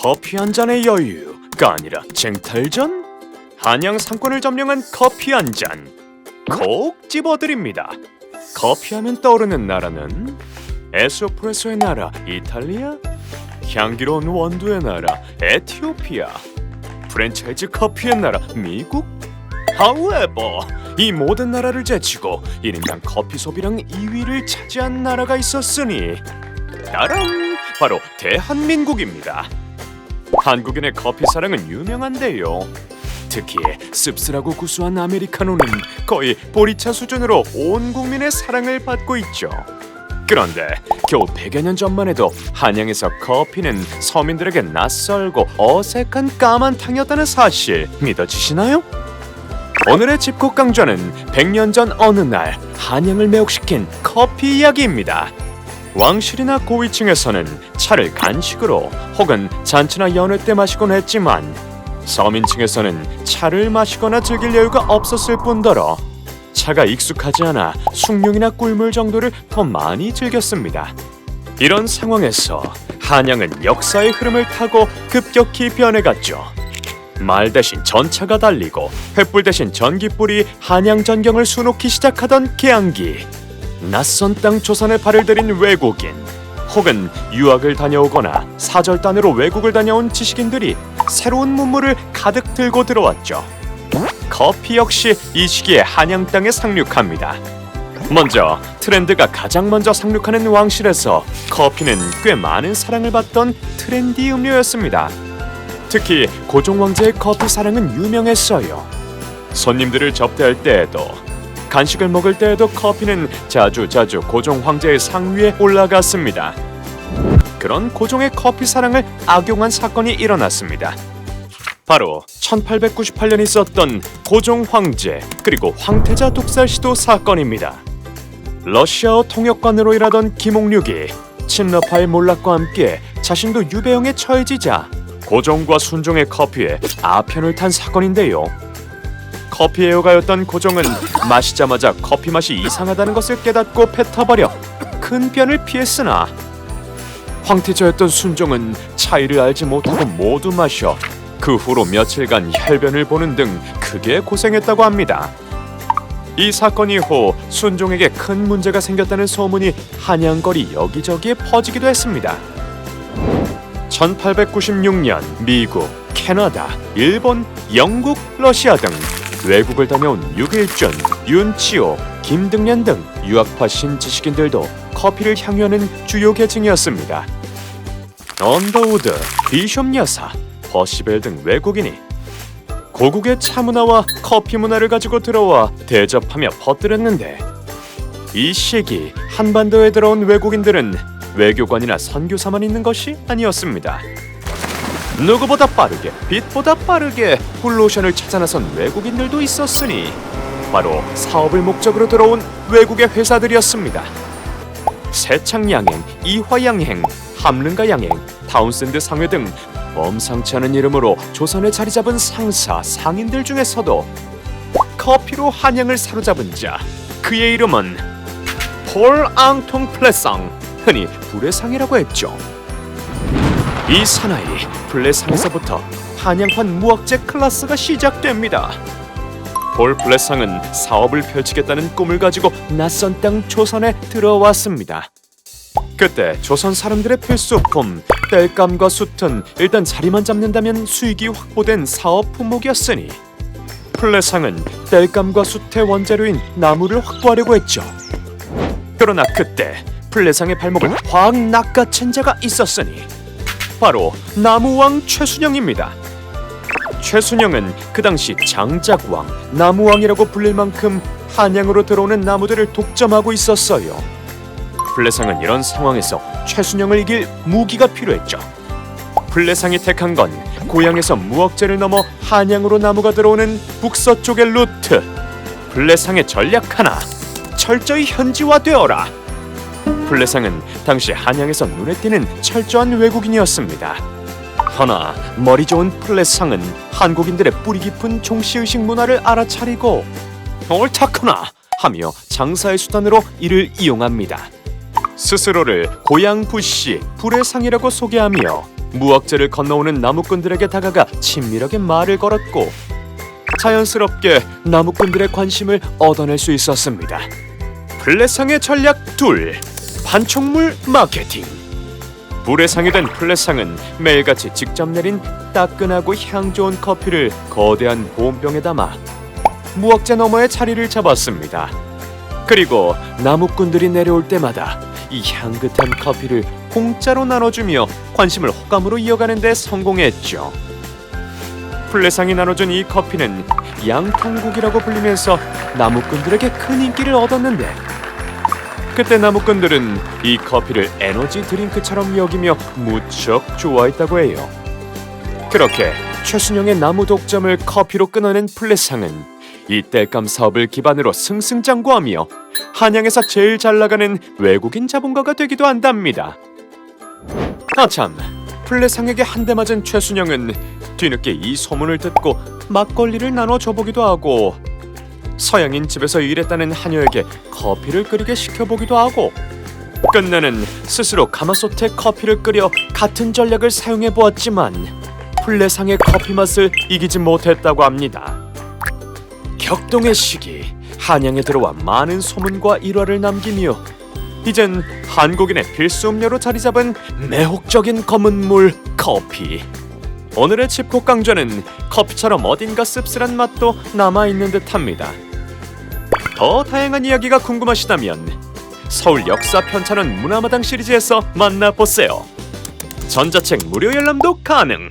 커피 한 잔의 여유가 아니라 쟁탈전? 한양 상권을 점령한 커피 한 잔 콕 집어드립니다. 커피하면 떠오르는 나라는 에스프레소의 나라 이탈리아, 향기로운 원두의 나라 에티오피아, 프랜차이즈 커피의 나라 미국. However, 이 모든 나라를 제치고 1인당 커피 소비량 2위를 차지한 나라가 있었으니 따란 바로 대한민국입니다. 한국인의 커피 사랑은 유명한데요. 특히 씁쓸하고 구수한 아메리카노는 거의 보리차 수준으로 온 국민의 사랑을 받고 있죠. 그런데 겨우 100여 년 전만 해도 한양에서 커피는 서민들에게 낯설고 어색한 까만 탕이었다는 사실 믿어지시나요? 오늘의 집콕 강좌는 100년 전 어느 날 한양을 매혹시킨 커피 이야기입니다. 왕실이나 고위층에서는 차를 간식으로 혹은 잔치나 연회 때 마시곤 했지만 서민층에서는 차를 마시거나 즐길 여유가 없었을 뿐더러 차가 익숙하지 않아 숭늉이나 꿀물 정도를 더 많이 즐겼습니다. 이런 상황에서 한양은 역사의 흐름을 타고 급격히 변해갔죠. 말 대신 전차가 달리고 횃불 대신 전깃불이 한양 전경을 수놓기 시작하던 개항기. 낯선 땅 조선에 발을 들인 외국인 혹은 유학을 다녀오거나 사절단으로 외국을 다녀온 지식인들이 새로운 문물을 가득 들고 들어왔죠. 커피 역시 이 시기에 한양 땅에 상륙합니다. 먼저 트렌드가 가장 먼저 상륙하는 왕실에서 커피는 꽤 많은 사랑을 받던 트렌디 음료였습니다. 특히 고종 왕제의 커피 사랑은 유명했어요. 손님들을 접대할 때에도 간식을 먹을 때에도 커피는 자주 고종 황제의 상위에 올라갔습니다. 그런 고종의 커피 사랑을 악용한 사건이 일어났습니다. 바로 1898년 있었던 고종 황제 그리고 황태자 독살 시도 사건입니다. 러시아어 통역관으로 일하던 김옥륙이 친러파의 몰락과 함께 자신도 유배형에 처해지자 고종과 순종의 커피에 아편을 탄 사건인데요. 커피 애호가였던 고종은 마시자마자 커피 맛이 이상하다는 것을 깨닫고 뱉어버려 큰 변을 피했으나 황태자였던 순종은 차이를 알지 못하고 모두 마셔 그 후로 며칠간 혈변을 보는 등 크게 고생했다고 합니다. 이 사건 이후 순종에게 큰 문제가 생겼다는 소문이 한양거리 여기저기에 퍼지기도 했습니다. 1896년 미국, 캐나다, 일본, 영국, 러시아 등 외국을 다녀온 육일준, 윤치호, 김등련 등 유학파 신지식인들도 커피를 향유하는 주요 계층이었습니다. 언더우드, 비숍 여사, 버시벨 등 외국인이 고국의 차 문화와 커피 문화를 가지고 들어와 대접하며 퍼뜨렸는데 이 시기 한반도에 들어온 외국인들은 외교관이나 선교사만 있는 것이 아니었습니다. 누구보다 빠르게 빛보다 빠르게 블루오션을 찾아 나선 외국인들도 있었으니 바로 사업을 목적으로 들어온 외국의 회사들이었습니다. 세창양행, 이화양행, 함릉가양행, 타운센드 상회 등 범상치 않은 이름으로 조선에 자리 잡은 상사, 상인들 중에서도 커피로 한양을 사로잡은 자, 그의 이름은 폴 앙통 플레상, 흔히 불의상이라고 했죠. 이 사나이 플레상에서부터 한양판 무학제 클래스가 시작됩니다. 폴 플레상은 사업을 펼치겠다는 꿈을 가지고 낯선 땅 조선에 들어왔습니다. 그때 조선 사람들의 필수품 땔감과 숯은 일단 자리만 잡는다면 수익이 확보된 사업 품목이었으니 플레상은 땔감과 숯의 원재료인 나무를 확보하려고 했죠. 그러나 그때 플레상의 발목을 확 낚아챈 자가 있었으니 바로 나무왕 최순영입니다. 최순영은 그 당시 장작왕, 나무왕이라고 불릴 만큼 한양으로 들어오는 나무들을 독점하고 있었어요. 플레상은 이런 상황에서 최순영을 이길 무기가 필요했죠. 플레상이 택한 건 고향에서 무억제를 넘어 한양으로 나무가 들어오는 북서쪽의 루트. 플레상의 전략 하나, 철저히 현지화되어라. 플레상은 당시 한양에서 눈에 띄는 철저한 외국인이었습니다. 허나 머리 좋은 플레상은 한국인들의 뿌리 깊은 종씨의식 문화를 알아차리고 옳다구나 하며 장사의 수단으로 이를 이용합니다. 스스로를 고향 부씨, 불의상이라고 소개하며 무악재를 건너오는 나무꾼들에게 다가가 친밀하게 말을 걸었고 자연스럽게 나무꾼들의 관심을 얻어낼 수 있었습니다. 플레상의 전략 2. 판촉물 마케팅. 불에 상이 된 플레상은 매일같이 직접 내린 따끈하고 향 좋은 커피를 거대한 보온병에 담아 무악재 너머에 자리를 잡았습니다. 그리고 나무꾼들이 내려올 때마다 이 향긋한 커피를 공짜로 나눠주며 관심을 호감으로 이어가는 데 성공했죠. 플레상이 나눠준 이 커피는 양탕국이라고 불리면서 나무꾼들에게 큰 인기를 얻었는데 그때 나무꾼들은 이 커피를 에너지 드링크처럼 여기며 무척 좋아했다고 해요. 그렇게 최순영의 나무 독점을 커피로 끊어낸 플레상은 이 땔감 사업을 기반으로 승승장구하며 한양에서 제일 잘 나가는 외국인 자본가가 되기도 한답니다. 아참, 플레상에게 한 대 맞은 최순영은 뒤늦게 이 소문을 듣고 막걸리를 나눠 줘보기도 하고 서양인 집에서 일했다는 하녀에게 커피를 끓이게 시켜보기도 하고 끝내는 스스로 가마솥에 커피를 끓여 같은 전략을 사용해 보았지만 플레상의 커피 맛을 이기지 못했다고 합니다. 격동의 시기, 한양에 들어와 많은 소문과 일화를 남기며 이젠 한국인의 필수 음료로 자리 잡은 매혹적인 검은물 커피. 오늘의 칩콕 강좌는 커피처럼 어딘가 씁쓸한 맛도 남아있는 듯합니다. 더 다양한 이야기가 궁금하시다면 서울 역사 편찬원 문화마당 시리즈에서 만나보세요. 전자책 무료 열람도 가능.